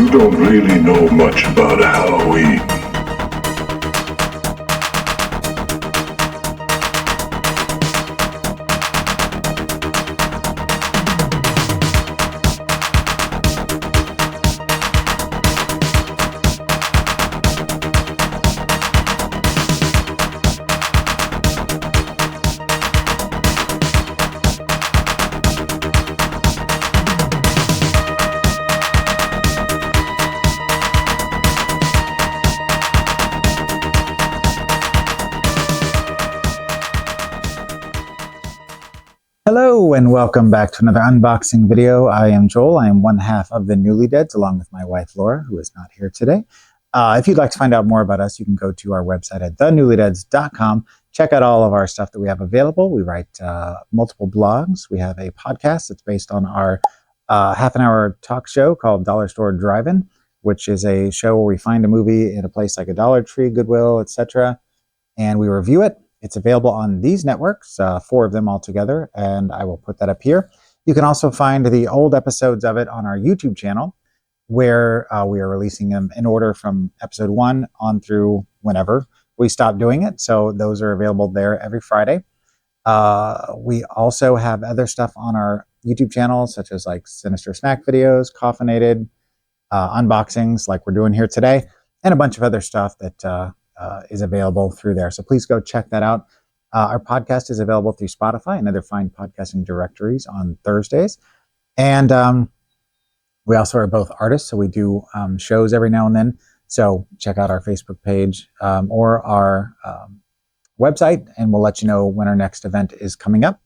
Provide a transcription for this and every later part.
You don't really know much about Halloween. Hello and welcome back to another unboxing video. I am Joel. I am one half of the Newlydeads along with my wife Laura, who is not here today. If you'd like to find out more about us, you can go to our website at thenewlydeads.com. Check out all of our stuff that we have available. We write multiple blogs. We have a podcast that's based on our half-an-hour talk show called Dollar Store Drive-In, which is a show where we find a movie in a place like a Dollar Tree, Goodwill, etc., and we review it. It's available on these networks, 4 of them altogether, and I will put that up here. You can also find the old episodes of it on our YouTube channel, where we are releasing them in order from episode 1 on through whenever we stop doing it. So those are available there every Friday. We also have other stuff on our YouTube channel, such as like Sinister Snack videos, Coffinated, unboxings like we're doing here today, and a bunch of other stuff that is available through there. So please go check that out. Our podcast is available through Spotify and other fine podcasting directories on Thursdays. And we also are both artists, so we do shows every now and then. So check out our Facebook page or our website, and we'll let you know when our next event is coming up.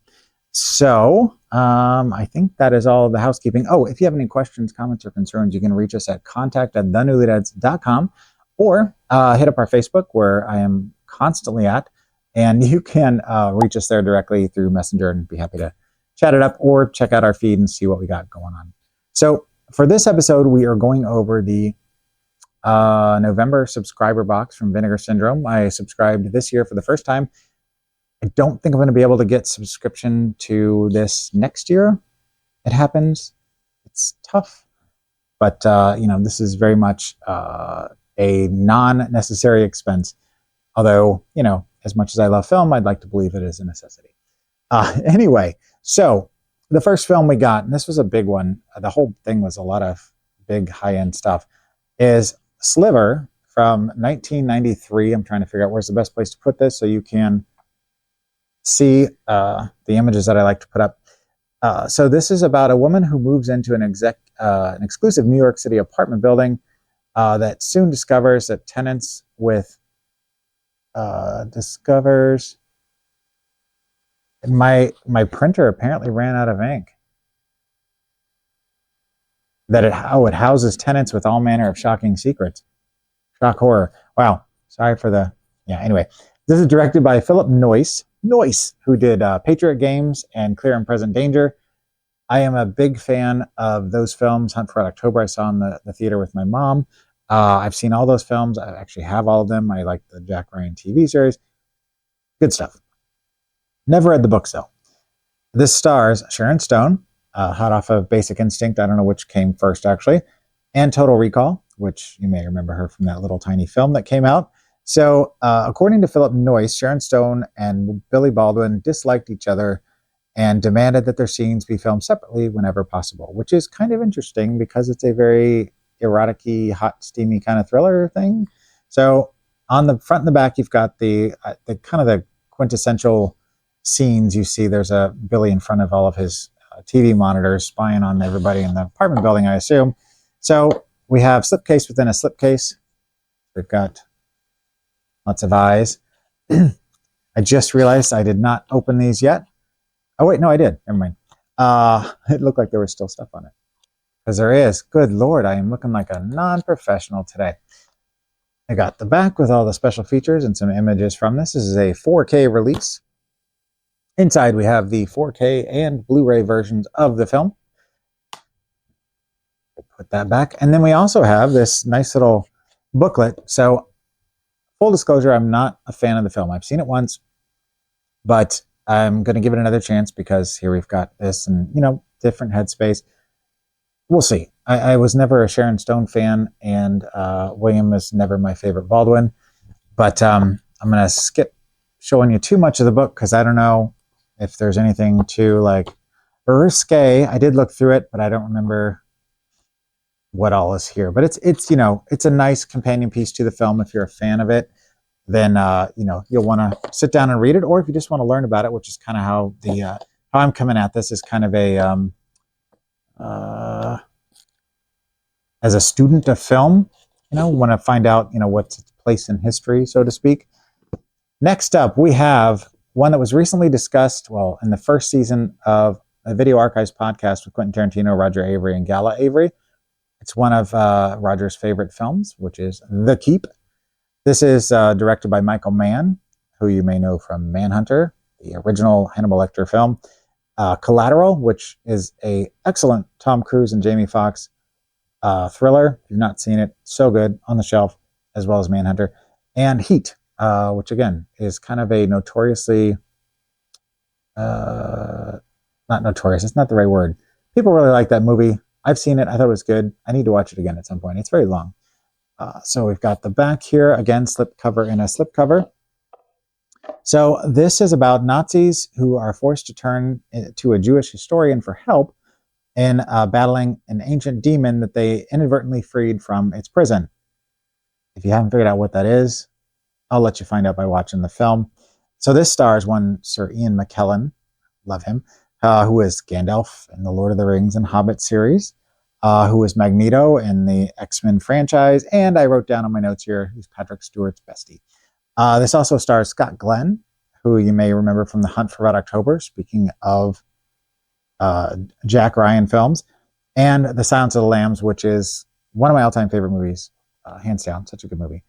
So I think that is all of the housekeeping. Oh, if you have any questions, comments, or concerns, you can reach us at contact@thenewlydeads.com. Or hit up our Facebook, where I am constantly at, and you can reach us there directly through Messenger and be happy to chat it up, or check out our feed and see what we got going on. So for this episode, we are going over the November subscriber box from Vinegar Syndrome. I subscribed this year for the first time. I don't think I'm going to be able to get subscription to this next year. It happens. It's tough. But, this is very much a non-necessary expense. Although, as much as I love film, I'd like to believe it is a necessity. Anyway, so the first film we got, and this was a big one, the whole thing was a lot of big high-end stuff, is Sliver from 1993. I'm trying to figure out where's the best place to put this so you can see the images that I like to put up. So this is about a woman who moves into an exclusive New York City apartment building that soon discovers that tenants with my printer apparently ran out of ink. That it houses tenants with all manner of shocking secrets. Shock horror. Wow. Sorry for the anyway. This is directed by Philip Noyce, who did Patriot Games and Clear and Present Danger. I am a big fan of those films. Hunt for Red October, I saw in the theater with my mom. I've seen all those films. I actually have all of them. I like the Jack Ryan TV series. Good stuff. Never read the books, though. This stars Sharon Stone, hot off of Basic Instinct. I don't know which came first, actually. And Total Recall, which you may remember her from that little tiny film that came out. So, according to Philip Noyce, Sharon Stone and Billy Baldwin disliked each other and demanded that their scenes be filmed separately whenever possible, which is kind of interesting because it's a very erotic-y, hot, steamy kind of thriller thing. So on the front and the back, you've got the kind of the quintessential scenes you see. There's a Billy in front of all of his TV monitors spying on everybody in the apartment building, I assume. So we have slipcase within a slipcase. We've got lots of eyes. I just realized I did not open these yet. Oh, wait, no, I did. Never mind. It looked like there was still stuff on it. Because there is. Good Lord, I am looking like a non-professional today. I got the back with all the special features and some images from this. This is a 4K release. Inside, we have the 4K and Blu-ray versions of the film. We'll put that back. And then we also have this nice little booklet. So, full disclosure, I'm not a fan of the film. I've seen it once, but I'm going to give it another chance because here we've got this and, different headspace. we'll see. I was never a Sharon Stone fan, and William is never my favorite Baldwin. But I'm going to skip showing you too much of the book because I don't know if there's anything too like risque. I did look through it, but I don't remember what all is here. But it's you know, it's a nice companion piece to the film. If you're a fan of it, then you know, you'll want to sit down and read it, or if you just want to learn about it, which is kind of how the how I'm coming at this is kind of a as a student of film, you know, want to find out, you know, what's its place in history, so to speak. Next up, we have one that was recently discussed, well, in the first season of a Video Archives podcast with Quentin Tarantino, Roger Avery, and Gala Avery. It's one of Roger's favorite films, which is The Keep. This is directed by Michael Mann, who you may know from Manhunter, the original Hannibal Lecter film. Collateral, which is an excellent Tom Cruise and Jamie Foxx thriller. If you've not seen it, so good, on the shelf, as well as Manhunter. And Heat, which again is kind of a notoriously, not notorious, it's not the right word. People really like that movie. I've seen it. I thought it was good. I need to watch it again at some point. It's very long. So we've got the back here, again, slipcover and a slipcover. So this is about Nazis who are forced to turn to a Jewish historian for help in battling an ancient demon that they inadvertently freed from its prison. If you haven't figured out what that is, I'll let you find out by watching the film. So this stars one Sir Ian McKellen, love him, who is Gandalf in the Lord of the Rings and Hobbit series, who is Magneto in the X-Men franchise, and I wrote down on my notes here, who's Patrick Stewart's bestie. This also stars Scott Glenn, who you may remember from The Hunt for Red October, speaking of Jack Ryan films, and The Silence of the Lambs, which is one of my all-time favorite movies, hands down, such a good movie.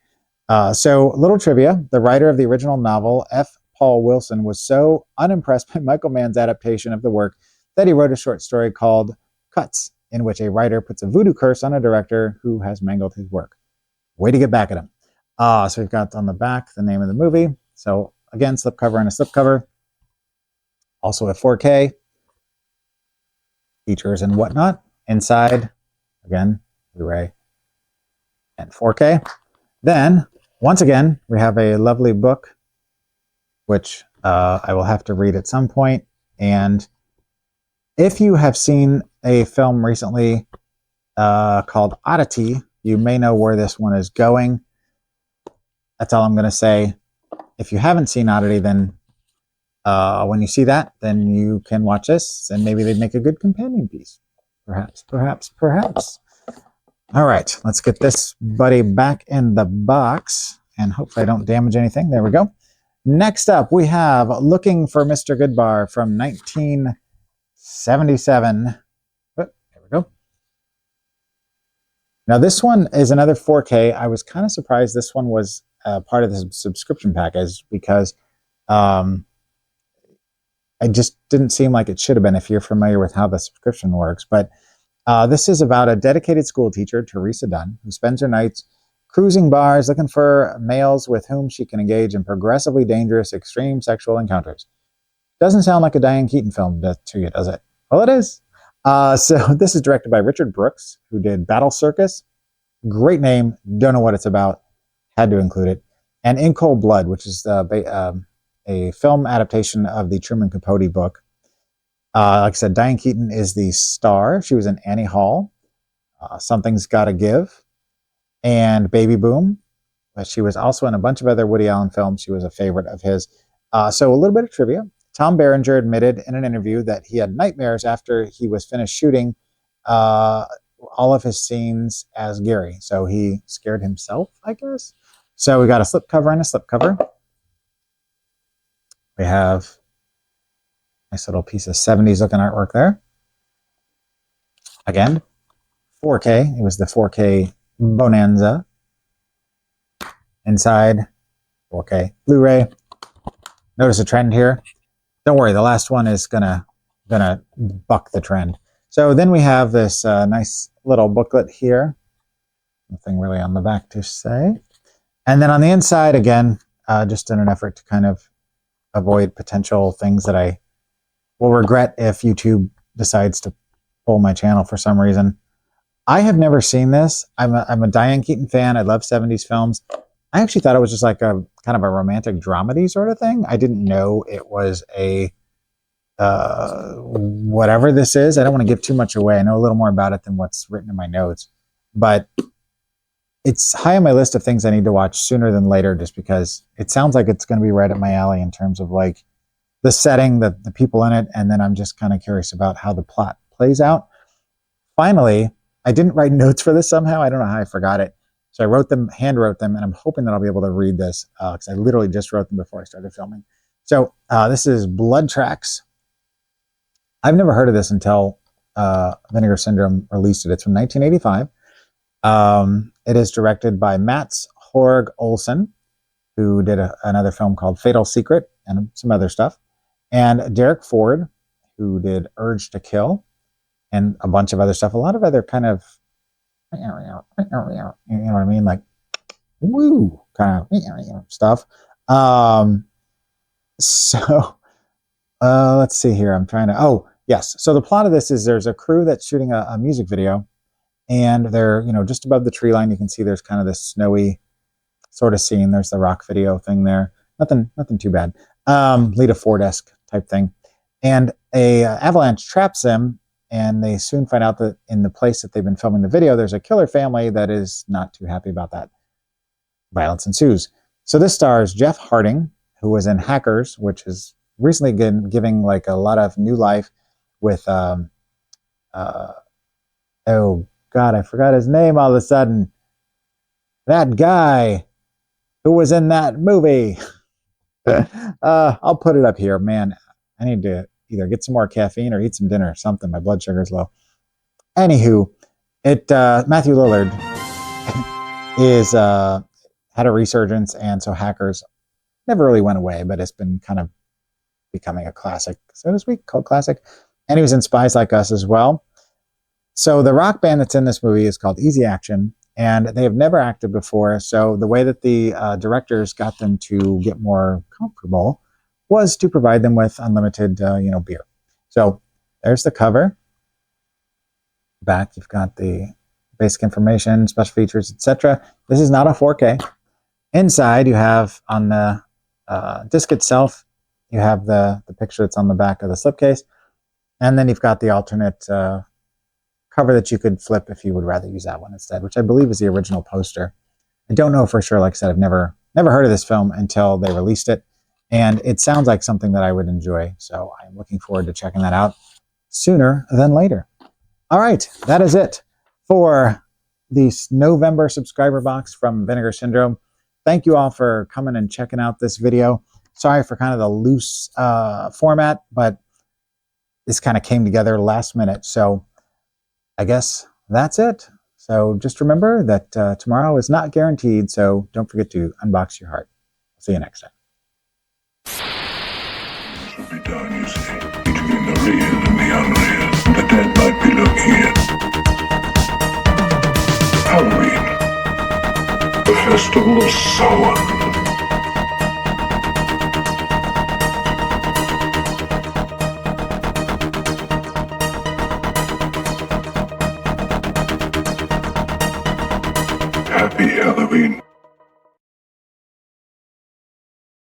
So, little trivia, the writer of the original novel, F. Paul Wilson, was so unimpressed by Michael Mann's adaptation of the work that he wrote a short story called Cuts, in which a writer puts a voodoo curse on a director who has mangled his work. Way to get back at him. So we've got on the back the name of the movie. So again, slipcover and a slipcover. Also a 4K. Features and whatnot. Inside, again, Blu-ray and 4K. Then, once again, we have a lovely book, which I will have to read at some point. And if you have seen a film recently called Oddity, you may know where this one is going. That's all I'm going to say. If you haven't seen Oddity, then when you see that, then you can watch this, and maybe they'd make a good companion piece. Perhaps. All right, let's get this buddy back in the box, and hopefully I don't damage anything. There we go. Next up, we have Looking for Mr. Goodbar from 1977. Oh, there we go. Now, this one is another 4K. I was kind of surprised this one was part of the subscription package because it just didn't seem like it should have been if you're familiar with how the subscription works. But this is about a dedicated school teacher, Teresa Dunn, who spends her nights cruising bars looking for males with whom she can engage in progressively dangerous, extreme sexual encounters. Doesn't sound like a Diane Keaton film to you, does it? Well, it is. So this is directed by Richard Brooks, who did Battle Circus. Great name. Don't know what it's about. Had to include it. And In Cold Blood, which is a film adaptation of the Truman Capote book. Like I said, Diane Keaton is the star. She was in Annie Hall, Something's Gotta Give, and Baby Boom. But she was also in a bunch of other Woody Allen films. She was a favorite of his. So a little bit of trivia. Tom Berenger admitted in an interview that he had nightmares after he was finished shooting all of his scenes as Gary. So he scared himself, I guess. So we got a slipcover and a slipcover. We have a nice little piece of 70s looking artwork there. Again, 4K. It was the 4K Bonanza. Inside, 4K Blu-ray. Notice a trend here. Don't worry, the last one is gonna buck the trend. So then we have this nice little booklet here. Nothing really on the back to say. And then on the inside, again, just in an effort to kind of avoid potential things that I will regret if YouTube decides to pull my channel for some reason. I have never seen this. I'm a Diane Keaton fan. I love 70s films. I actually thought it was just like a kind of a romantic dramedy sort of thing. I didn't know it was a whatever this is. I don't want to give too much away. I know a little more about it than what's written in my notes, but it's high on my list of things I need to watch sooner than later, just because it sounds like it's going to be right up my alley in terms of like the setting, the people in it, and then I'm just kind of curious about how the plot plays out. Finally, I didn't write notes for this somehow. I don't know how I forgot it. So I wrote them, hand wrote them, and I'm hoping that I'll be able to read this because I literally just wrote them before I started filming. So this is Blood Tracks. I've never heard of this until Vinegar Syndrome released it. It's from 1985. It is directed by Mats Horg Olsen, who did another film called Fatal Secret and some other stuff, and Derek Ford, who did Urge to Kill and a bunch of other stuff. A lot of other kind of, you know what I mean? Like, woo, kind of stuff. So let's see here. I'm trying to, oh, yes. So the plot of this is there's a crew that's shooting a music video, and they're, just above the tree line. You can see there's kind of this snowy sort of scene. There's the rock video thing there. Nothing too bad. Lita Ford-esque type thing. And a avalanche traps them, and they soon find out that in the place that they've been filming the video, there's a killer family that is not too happy about that. Violence ensues. So this stars Jeff Harding, who was in Hackers, which is recently giving like a lot of new life with, oh God, I forgot his name all of a sudden. That guy who was in that movie. I'll put it up here. Man, I need to either get some more caffeine or eat some dinner or something. My blood sugar's low. Anywho, Matthew Lillard is had a resurgence, and so Hackers never really went away, but it's been kind of becoming a classic, so to speak, called classic. And he was in Spies Like Us as well. So the rock band that's in this movie is called Easy Action, and they have never acted before. So the way that the directors got them to get more comfortable was to provide them with unlimited, beer. So there's the cover. Back, you've got the basic information, special features, etc. This is not a 4K. Inside, you have on the disc itself, you have the picture that's on the back of the slipcase, and then you've got the alternate cover that you could flip if you would rather use that one instead, which I believe is the original poster. I don't know for sure. Like I said, I've never heard of this film until they released it, and it sounds like something that I would enjoy. So I'm looking forward to checking that out sooner than later. All right, that is it for the November subscriber box from Vinegar Syndrome. Thank you all for coming and checking out this video. Sorry for kind of the loose format, but this kind of came together last minute. So I guess that's it. So just remember that tomorrow is not guaranteed, so don't forget to unbox your heart. See you next time. Should be done, you see, between the real and the unreal. The dead might be looking in. Halloween, the festival of Samhain. Happy Halloween.